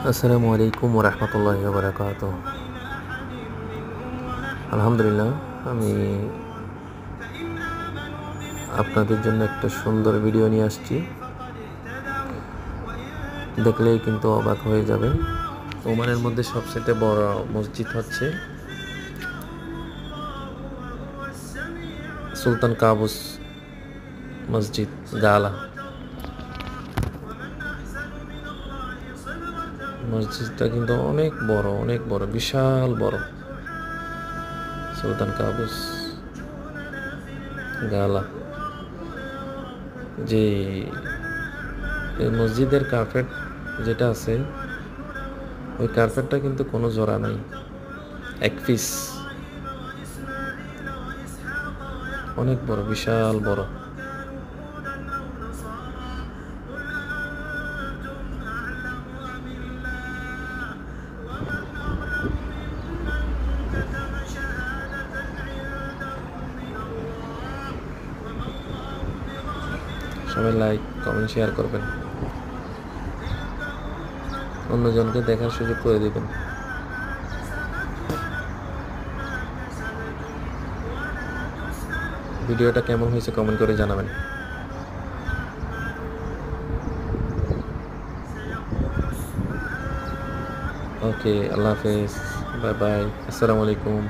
আসসালামু আলাইকুম ওরহমতুল্লাহি ওবরাকাতুহ। আলহামদুলিল্লাহ, আমি আপনাদের জন্য একটা সুন্দর ভিডিও নিয়ে আসছি। দেখলেই কিন্তু অবাক হয়ে যাবেন। ওমানের মধ্যে সবচেয়ে বড় মসজিদ হচ্ছে সুলতান কাবুস মসজিদ, গালা। মসজিদটা কিন্তু অনেক বড়, বিশাল বড়। সুলতান কাবুস গালা, যে এই মসজিদের কার্পেট যেটা আছে, ওই কার্পেটটা কিন্তু কোনো জোড়া নাই, এক পিস। অনেক বড়, বিশাল বড়। সবাই লাইক, কমেন্ট, শেয়ার করবেন, অন্যজনকে দেখার সুযোগ করে দিবেন। ভিডিওটা কেমন হয়েছে কমেন্ট করে জানাবেন। ওকে, আল্লাহ হাফেজ, বাই বাই, আসসালামু আলাইকুম।